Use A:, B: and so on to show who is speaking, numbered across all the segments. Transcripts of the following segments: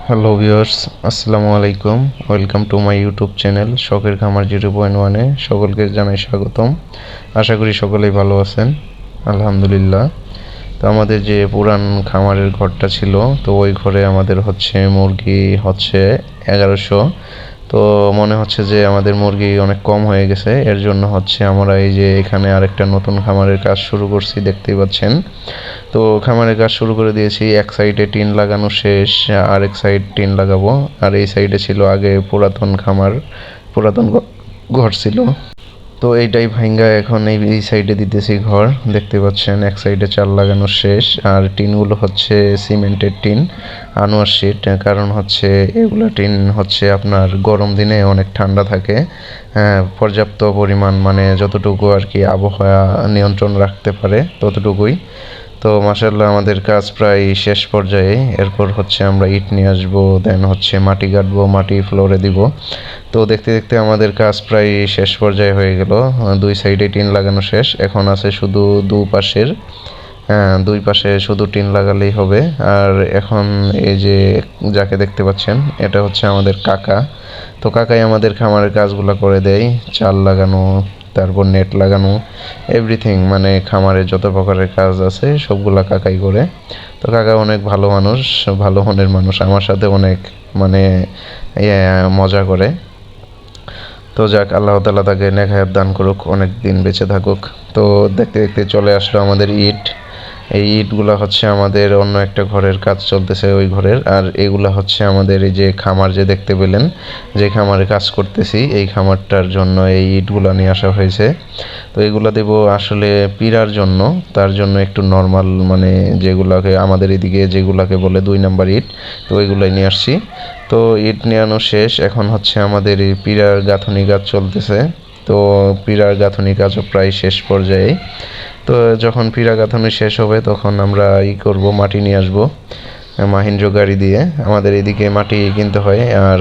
A: Hello viewers, আসসালামু আলাইকুম। Welcome to my YouTube channel শখের খামার 0.1-এ সকলকে জানাই স্বাগতম। আশা করি সকলেই ভালো আছেন, আলহামদুলিল্লাহ। তো আমাদের যে পুরান খামারের ঘরটা ছিল, তো ওই ঘরে আমাদের মুরগি 1100। তো মনে হচ্ছে যে আমাদের মুরগি অনেক কম হয়ে গেছে, এর জন্য আমরা এই যে এখানে আরেকটা নতুন খামারের কাজ শুরু করছি, দেখতেই পাচ্ছেন। তো খামারের কাজ শুরু করে দিয়েছি। এক সাইডে টিন লাগানো শেষ, আরেক সাইড টিন লাগাবো। আর এই সাইডে ছিল আগে পুরাতন খামার, পুরাতন ঘর ছিল। তো এইটাই ভাঙ্গা এখন এই সাইডে দিতেছি ঘর, দেখতে পাচ্ছেন। এক সাইডে চাল লাগানো শেষ, আর টিনগুলো সিমেন্টের টিন, আনোয়ার শিট। কারণ এগুলা টিন আপনার গরম দিনে অনেক ঠান্ডা থাকে। পর্যাপ্ত পরিমাণ মানে যতটুকু আর কি আবহাওয়া নিয়ন্ত্রণ রাখতে পারে ততটুকুই। তো মাশাআল্লাহ আমাদের কাজ প্রায় শেষ পর্যায়ে। এরপর আমরা ইট নিয়ে আসবো, দেন মাটি কাটবো, মাটি ফ্লোরে দিব। তো দেখতে দেখতে আমাদের কাজ প্রায় শেষ পর্যায়ে হয়ে গেল। দুই সাইডে টিন লাগানো শেষ, এখন আছে শুধু দুপাশের। দুই পাশে শুধু টিন লাগালেই হবে। আর এখন এই যে যাকে দেখতে পাচ্ছেন, এটা আমাদের কাকা। তো কাকাই আমাদের খামারের কাজগুলো করে দেয়, চাল লাগানো, তারপর নেট লাগানো, এভরিথিং। মানে খামারে যত প্রকারের কাজ আছে সবগুলা কাকাই করে। তো কাকা অনেক ভালো মানুষ, ভালো মনের মানুষ, আমার সাথে অনেক মানে মজা করে। তো যাক, আল্লাহ তাআলা তাকে নেক হায়াত দান করুক, অনেক দিন বেঁচে থাকুক। তো দেখতে দেখতে চলে আসলো আমাদের ইট। এই ইটগুলা আমাদের অন্য একটা ঘরের কাজ চলতেছে, ওই ঘরের। আর এগুলা আমাদের এই যে খামার যে দেখতে পেলেন, যে খামারে কাজ করতেছি, এই খামারটার জন্য এই ইটগুলা নিয়ে আসা হয়েছে। তো এগুলা দেব আসলে পিরার জন্য, তার জন্য একটু নর্মাল মানে যেগুলাকে আমাদের এদিকে যেগুলাকে বলে 2 নাম্বার ইট, তো ওইগুলাই নিয়ে আসছি। তো ইট নিয়ে আনো শেষ, এখন আমাদের এই পিরার গাঁথনি কাজ চলতেছে। তো পিরার গাঁথনি কাজও প্রায় শেষ পর্যায়ে। তো যখন পিরা গাঁথনি শেষ হবে তখন আমরা করব, মাটি নিয়ে আসবো মাহিন্দ্র গাড়ি দিয়ে। আমাদের এদিকে মাটি কিনতে হয়, আর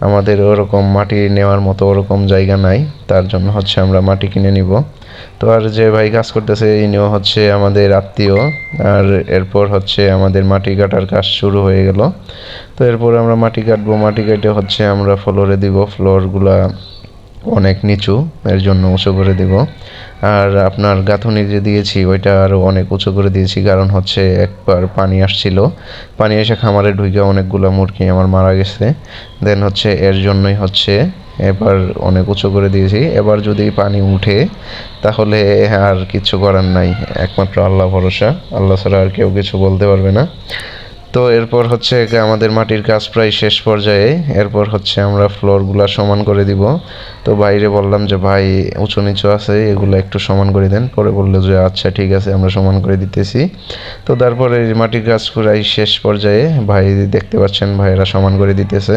A: আমাদের ওরকম মাটি নেওয়ার মতো ওরকম জায়গা নাই, তার জন্য আমরা মাটি কিনে নিব। তো আর যে ভাই কাজ করতেছে ইনিও আমাদের আত্মীয়। আর এরপর আমাদের মাটি কাটার কাজ শুরু হয়ে গেল। তো এরপর আমরা মাটি কাটবো, মাটি কেটে আমরা ফ্লোরে দিব। ফ্লোরগুলা অনেক নিচু, এর জন্য উঁচু করে দিব। আর আপনার গাঁথনি যে দিয়েছি ওইটা আরও অনেক উঁচু করে দিয়েছি, কারণ একবার পানি আসছিল, পানি এসে খামারে ঢুকে অনেকগুলো মুরগি আমার মারা গেছে। দেন এর জন্যই এবার অনেক উঁচু করে দিয়েছি। এবার যদি পানি উঠে তাহলে আর কিছু করার নাই, একমাত্র আল্লাহ ভরসা, আল্লাহ ছাড়া আর কেউ কিছু বলতে পারবে না। তো এরপর আমাদের মাটির কাজ প্রায় শেষ পর্যায়ে। এরপর আমরা ফ্লোরগুলা সমান করে দিব। তো বাইরে বললাম যে ভাই উঁচু নিচু আছে, এগুলো একটু সমান করে দেন। পরে বললো যে আচ্ছা ঠিক আছে, আমরা সমান করে দিতেছি। তো তারপরে মাটির কাজ প্রায় শেষ পর্যায়ে, ভাই দেখতে পাচ্ছেন ভাইয়েরা সমান করে দিতেছে।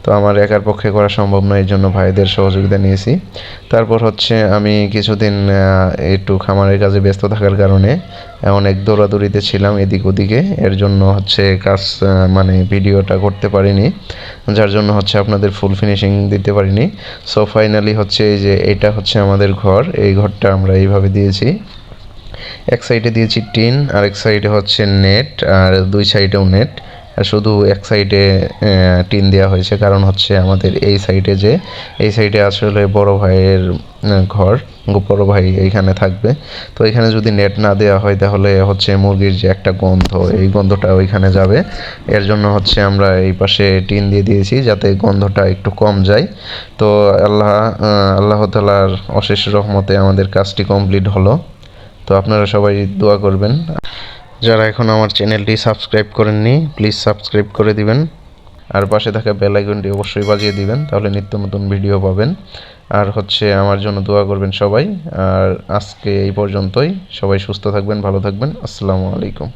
A: তো আমার একার পক্ষে করা সম্ভব নয়, এই জন্য ভাইদের সহযোগিতা নিয়েছি। তারপর আমি কিছুদিন একটু খামারের কাজে ব্যস্ত থাকার কারণে অনেক দৌড়াদৌড়িতে ছিলাম এদিক ওদিকে, এর জন্য কাজ মানে ভিডিওটা করতে পারিনি, যার জন্য আপনাদের ফুল ফিনিশিং দিতে পারিনি। সো ফাইনালি এই যে এটা আমাদের ঘর, এই ঘরটা আমরা এইভাবে দিয়েছি। এক সাইডে দিয়েছি টিন, আরেক সাইডে নেট, আর দুই সাইডেও নেট। আর শুধু এক সাইডে টিন দেওয়া হয়েছে, কারণ আমাদের এই সাইডে আসলে বড় ভাইয়ের ঘর, বড় ভাই এইখানে থাকবে। তো এখানে যদি নেট না দেওয়া হয় তাহলে মুরগির যে একটা গন্ধ, এই গন্ধটা ওইখানে যাবে। এর জন্য আমরা এই পাশে টিন দিয়ে দিয়েছি, যাতে গন্ধটা একটু কম যায়। তো আল্লাহ তাআলার অশেষ রহমতে আমাদের কাজটি কমপ্লিট হলো। তো আপনারা সবাই দোয়া করবেন। যারা এখন আমার চ্যানেলটি সাবস্ক্রাইব করেননি, প্লিজ সাবস্ক্রাইব করে দিবেন। আর পাশে থাকা বেল আইকনটি অবশ্যই বাজিয়ে দিবেন, তাহলে নিত্য নতুন ভিডিও পাবেন। আর আমার জন্য দোয়া করবেন সবাই। আর আজকে এই পর্যন্তই, সবাই সুস্থ থাকবেন, ভালো থাকবেন। আসসালামু আলাইকুম।